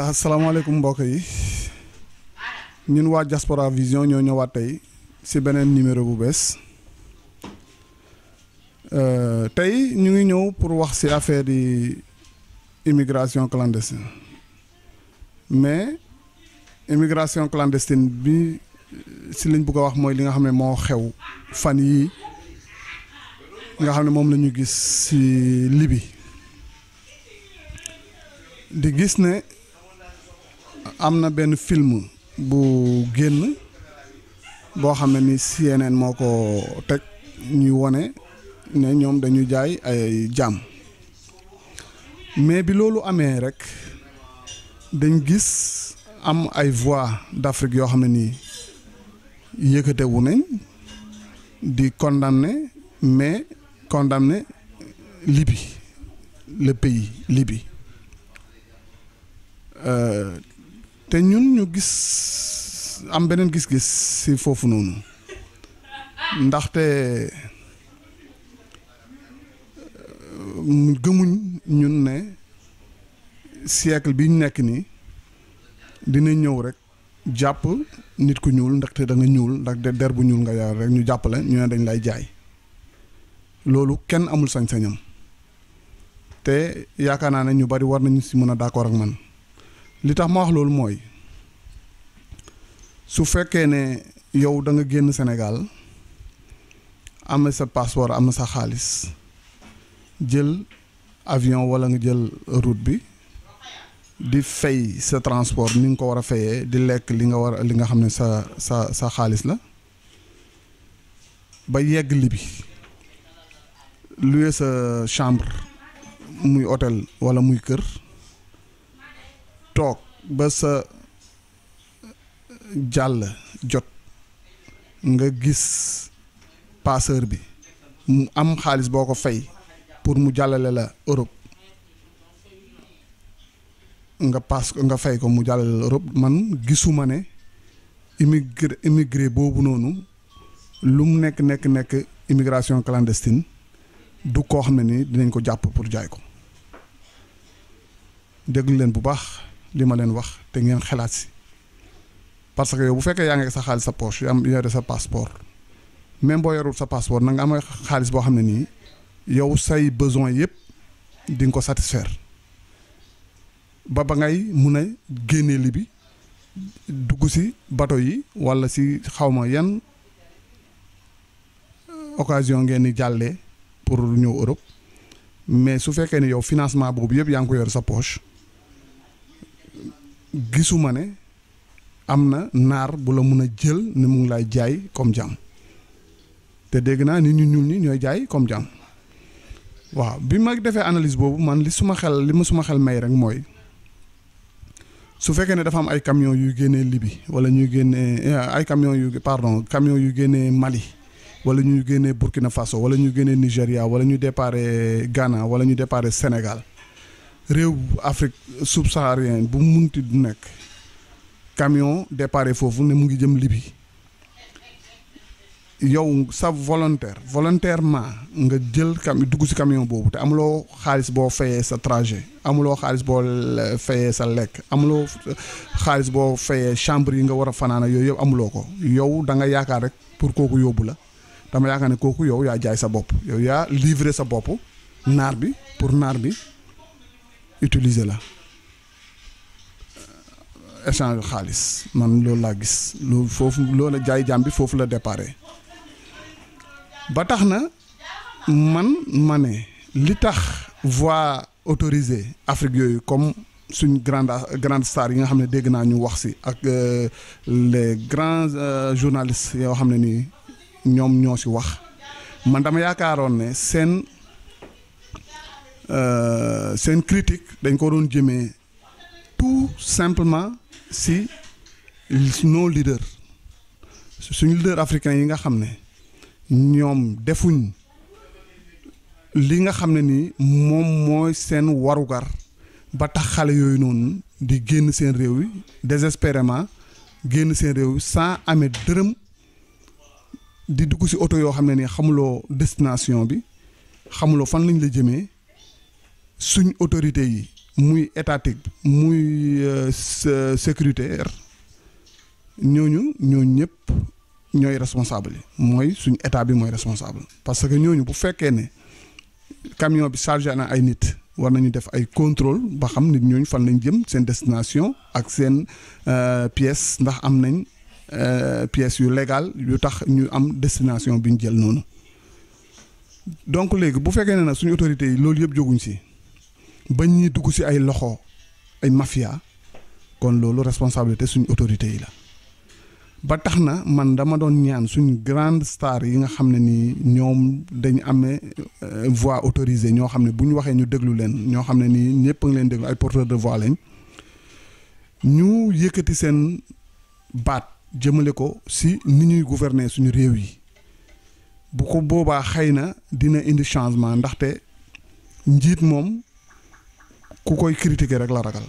asalaamaaleykum mbokk yi ñun waa Diaspora Vision ñoo ñëwaat tey ci beneen numéro bu bees tey ñu ngi ñëw pour wax ci affaire di immigration clandestine mais immigration clandestine bi ci liñ bëgg a wax mooy li nga xam ne moo xew fan yii nga xam ne moom la ñu gis ci Libye di gis ne am na benn film bu génn boo xam ne ni CNN moo ko teg ñuy wone ne ñoom dañu jaay ay jaam mais bi loolu amee rek dañ gis am ay voix d'Afrique yoo xam ne nii yëkkatewu nañ di condamner mais condamner Libye le pays Libye te ñun ñu gis am beneen gis-gis ci foofu noonu ndaxte gëmuñ ñun ne siècle bi ñu nekk nii dina ñëw rek jàpp nit ku ñuul ndaxte da nga ñuul ndax der bu ñuul nga yaar rek ñu jàpp la ñu ne dañ lay jaay loolu kenn amul sañ-sañam te yaakaar naa ne ñu bari war nañu ci mën a d'accord ak man li tax ma wax loolu mooy su fekkee ne yow da nga génn Sénégal am sa passeport am sa xaalis jël avion wala nga jël route bi di fay sa transport ni nga ko war a fayee di lekk li nga xam ne sa xaalis la ba yegg Libye louer sa chambre muy hôtel wala muy kër toog ba sa jàll jot nga gis passeur bi mu am xaalis boo ko fay pour mu jàllale la Europe nga fay ko mu jàllale la Europe man gisuma ne immigré boobu noonu lu mu nekk immigration clandestine du koo xam ne ni dinañ ko jàpp pour jaay ko déglu leen bu baax li ma leen wax te ngeen xalaat si parce que yow bu fekkee yaa ngi sa xaalis sa poche yaa yore sa passeport même boo yorul sa passeport na nga am xaalis boo xam ne nii yow say besoin yëpp di nga ko satisfaire ba ngay mun a génnee Libye dugg si bateau yi walla si xawma yan occasion ngeen di jàllee pour ñëw Europe mais su fekkee ne yow financement boobu yëpp yaa ngi ko yor sa poche gisuma ne am na naar bu la mun a jël ne mu ngi lay jaay comme jaam te dégg naa nit ñu ñuul ñi ñooy jaay comme jaam waaw bi ma defee analyse boobu man li ma suma xel may rek mooy su fekkee ne dafa am ay camion yu génnee Libye wala ñuy génnee ay camion yu génnee Mali wala ñuy génnee Burkina Faso wala ñuy génnee Nigéria wala ñu déparé Ghana wala ñu déparé Sénégal réew Afrique subsaharienne bu munti du nekk camion déparé foofu ne mu ngi jëm Libye yow sa volontairement nga jël dugg ci camion boobu te amuloo xaalis boo fayee sa trajet amuloo xaalis boo fayee sa lekk amuloo xaalis boo fayee chambre yi nga war a fanaana yooyu yëpp amuloo ko yow da nga yaakaar rek pour kooku yóbbu la dama yaakaar ne kooku yow yaa jaay sa bopp yow yaa livré sa bopp naar bi pour naar bi utiliser la échange xaalis man loolu laa gis loolu foofu loolu jaay jaam bi foofu la déparé ba tax na man ma ne li tax voix autorisée Afrique yooyu comme suñ grande star yi nga xam ne dégg naa ñu wax ci ak les grands journalistes yoo xam ne nii ñoom ñoo ci wax man dama yaakaaroon ne seen critique dañ ko doon jëmee tout simplement ci nos leaders suñu leader africain yi nga xam ne ñoom defuñ li nga xam ne ni moom mooy seen warugar ba tax xale yooyu noonu di génn seen réew yi désespérément génn seen réew yi sans amee dërëm di dugg ci oto yoo xam ne ni xamuloo destination bi xamuloo fan lañ la jëmee suñ autorité yi muy étatique muy sécuritaire ñooñu ñëpp ñooy responsable yi mooy suñu état bi mooy responsable parce que ñooñu bu fekkee ne camion bi chargé na ay nit war nañu def ay contrôle ba xam nit ñooñu fan lañ jëm seen destination ak seen pièce ndax am nañ pièces yu légal yu tax ñu am destination bi ñu jël noonu donc léegi bu fekkee ne nag suñu autorités yi loolu yëpp jóguñ si bañ ñuy dugg si ay loxo ay mafia kon loolu responsabilité suñu autorités yi la ba tax na man dama doon ñaan suñu grande star yi nga xam ne nii ñoom dañu amee voix autorisée ñoo xam ne bu ñu waxee ñu déglu leen ñoo xam ne nii ñëpp a ngi leen déglu ay porteurs de voix lañ ñu yëkkati seen baat jëmale ko si ni ñuy gouverner suñu réew yi bu ko boobaa xëy na dina indi changement ndaxte njiit moom ku koy critiquer rek la ragal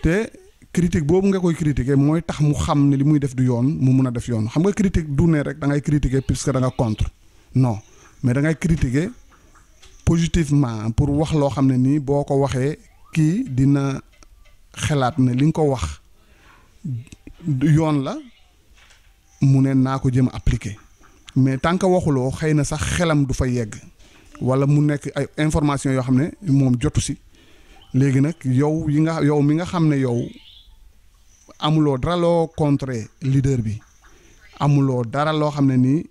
te critique boobu nga koy critiquer mooy tax mu xam ne li muy def du yoon mu mun a def yoon xam nga critique du ne rek da ngay critiquer puisque da nga contre non mais da ngay critiquer positivement pour wax loo xam ne nii boo ko waxee kii dina xelaat ne li nga ko wax yoon la mu ne naa ko jëm appliquer mais tant que waxuloo xëy na sax xelam du fa yegg wala mu nekk ay information yoo xam ne moom jotu si léegi nag yow mi nga xam ne yow amuloo dara loo contrer leader bi amuloo dara loo xam ne nii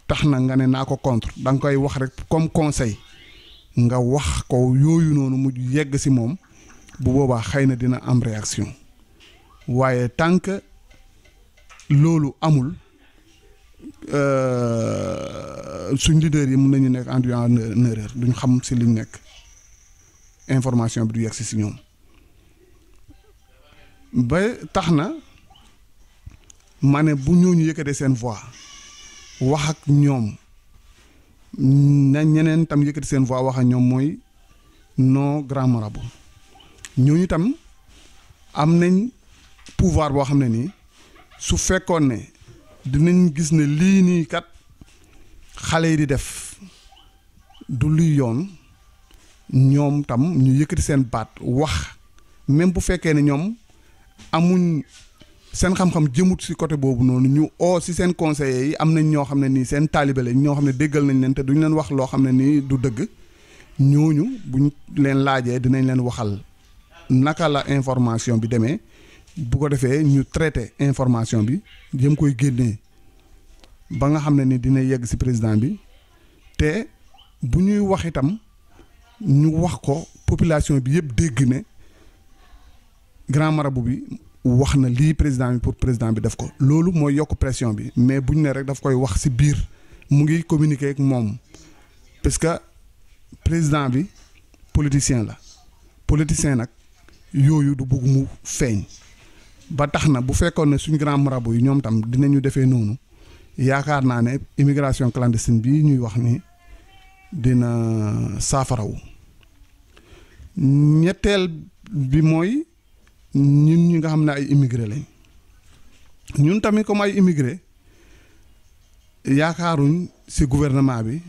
tax na nga ne naa ko contre da nga koy wax rek comme conseil nga wax ko yooyu noonu mu yegg si moom bu boobaa xëy na dina am réaction waaye tant que loolu amul suñ leader yi mun nañu nekk en erreur duñ xam si liñ nekk information bi du yegg si ñoom ba tax na ma ne bu ñooñu yëkkatee seen voix wax ak ñoom na ñeneen tam yëkkati seen voix wax ak ñoom mooy non grand marabout ñooñu tam am nañ pouvoir boo xam ne nii su fekkoon ne dinañ gis ne lii nii kat xale yi di def du luy yoon ñoom tam ñu yëkkati seen baat wax même bu fekkee ne ñoom amuñ seen xam-xam jëmut si côté boobu noonu ñu oo si seen conseillers yi am nañ ñoo xam ne nii seen taalibe lañ ñoo xam ne déggal nañ leen te duñ leen wax loo xam ne nii du dëgg ñooñu buñ leen laajee dinañ leen waxal naka la information bi demee bu ko defee ñu traité information bi jëm koy génnee ba nga xam ne ni dina yegg si président bi te bu ñuy wax itam ñu wax ko population bi yëpp dégg ne grand marabout bi wax na lii président bi pour président bi def ko loolu mooy yokk pression bi mais buñ ne rek daf koy wax si biir mu ngi communiquer ak moom parce que président bi politicien la politicien nag yooyu du bëgg mu feeñ ba tax na bu fekkoon ne suñ grand marabout yi ñoom tam dinañu defee noonu yaakaar naa ne immigration clandestine bi ñuy wax ni dina saafarawu ñetteel bi mooy ñun ñi nga xam ne ay immigré lañ ñun tamit comme ay immigré yaakaaruñ ci gouvernement bi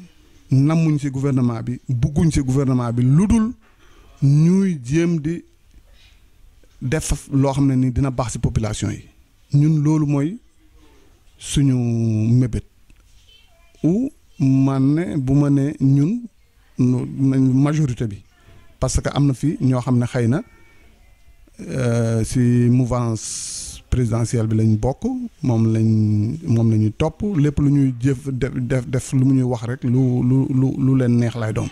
namuñ ci gouvernement bi bugguñ ci gouvernement bi lu dul ñuy jéem di def loo xam ne ni dina baax ci population yi ñun loolu mooy suñu mébét ou man ne bu ma ne ñun majorité bi parce que am na fi ñoo xam ne xëy na ci mouvance présidentielle bi lañ bokk moom lañuy topp lépp lu ñuy jëf def lu mu ñuy wax rek lu leen neex lay doon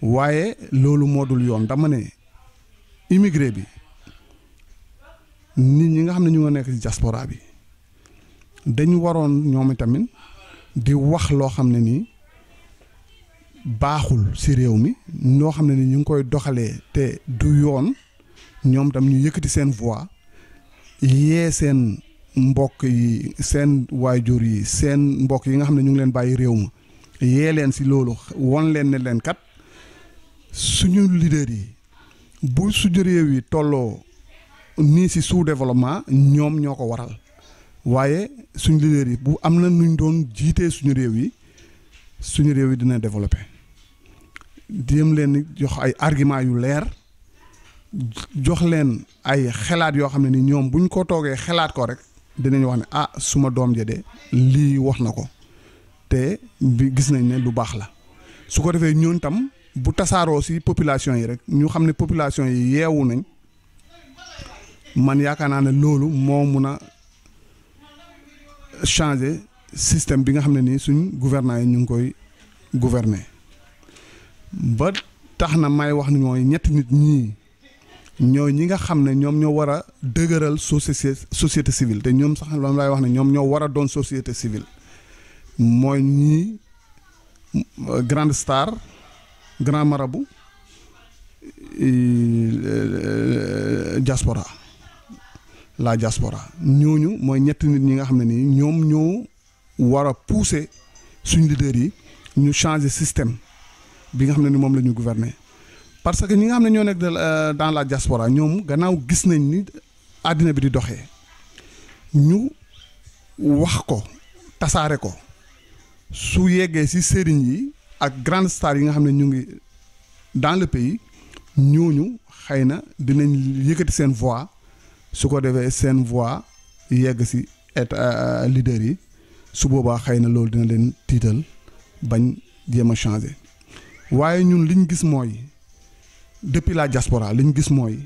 waaye loolu moo dul yoon dama ne immigré bi nit ñi nga xam ne ñu nga nekk ci diaspora bi dañu waroon ñoom tamit di wax loo xam ne nii baaxul ci réew mi loo xam ne ni ñu ngi koy doxalee te du yoon ñoom tam ñu yëkkati seen voix yee seen mbokk yi seen waajur yi seen mbokk yi nga xam ne ñu ngi leen bàyyi réew ma yee leen ci loolu won leen ne leen kat suñu leader yi bu suñu réew yi tolloo nii ci sous-développement ñoom ñoo ko waral waaye suñu leader yi bu am na nuñ doon jiitee suñu réew yi dina développé jéem leen jox ay argument yu leer jox leen ay xalaat yoo xam ne ni ñoom buñ ko toogee xalaat ko rek dinañ wax ne ah suma doom ja de lii wax na ko te bi gis nañ ne lu baax la su ko defee ñoon tam bu tasaaroo ci population yi rek ñu xam ne population yi yeewu nañ man yaakaar naa ne loolu moo mun a changer système bi nga xam ne nii suñ gouvernants yi ñu ngi koy gouverner ba tax na may wax ni mooy ñetti nit ñii ñooy ñi nga xam ne ñoom ñoo war a dëgëral société civile te ñoom sax loolu lay wax ne ñoom ñoo war a doon société civile mooy ñii grande star grand marabout diaspora la diaspora ñooñu mooy ñetti nit ñi nga xam ne nii ñoom ñoo war a pousser suñ leader yi ñu changer système bi nga xam ne ni moom la ñu gouverner parce que ñi nga xam ne ñoo nekk dans la diaspora ñoom gannaaw gis nañ ni àddina bi di doxee ñu wax ko tasaare ko su yeggee ci sëriñ yi ak grande star yi nga xam ne ñu ngi dans le pays ñooñu xëy na dinañ yëkkati seen voix su ko defee seen voix yegg ci leader yi su boobaa xëy na loolu dina leen tiital bañ jéem a changer waaye ñun liñ gis mooy depuis la diaspora liñ gis mooy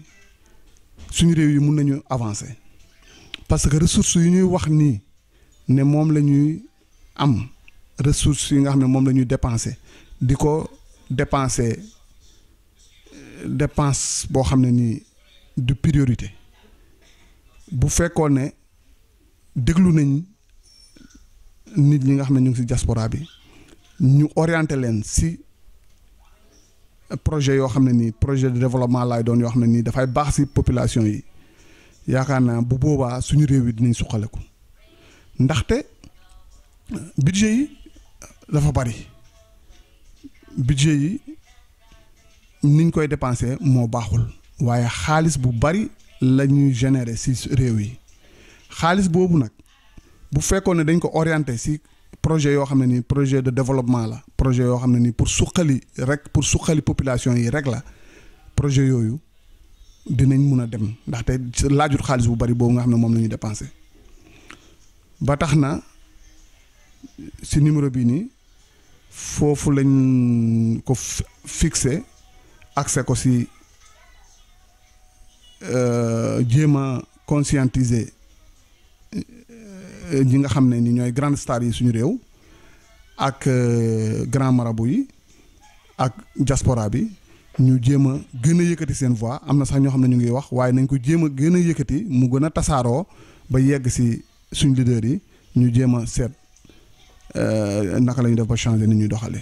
suñu réew yi mun nañu avancer parce que ressources yi ñuy wax nii ne moom la ñuy am ressources yi nga xam ne moom la ñuy dépenser di ko dépenser dépense boo xam ne nii du priorité bu fekkoon ne déglu nañ nit ñi nga xam ne ñu ngi ci diaspora bi ñu orienté leen ci projet yoo xam ne nii projet de développement laay doon yoo xam ne nii dafay baax ci population yi yaakaar naa bu boobaa suñu réew yi dinañ suqaleku ndaxte budget yi dafa bari budget yi niñ koy dépenser moo baaxul waaye xaalis bu bari la ñuy générer ci réew yi xaalis boobu nag bu fekkoon ne dañ ko orienté ci projet yoo xam ne nii projet de développement la projet yoo xam ne nii pour suqali population yi rek la projet yooyu dinañ mun a dem ndaxte laajut xaalis bu bari boobu nga xam ne moom la ñuy dépenser ba tax na ci numéro bii nii foofu lañ ko fixé accès ko ci jéem a conscientiser ñi nga xam ne ni ñooy grande star yi suñu réew ak grand marabout yi ak diaspora bi ñu jéem a gën a yëkkati seen voix am na sax ñoo xam ne ñu ngi wax waaye nañ ko jéem a gën a yëkkati mu gën a tasaaroo ba yegg ci suñ leader yi ñu jéem a seet naka la ñu def ba changer ni ñuy doxalee.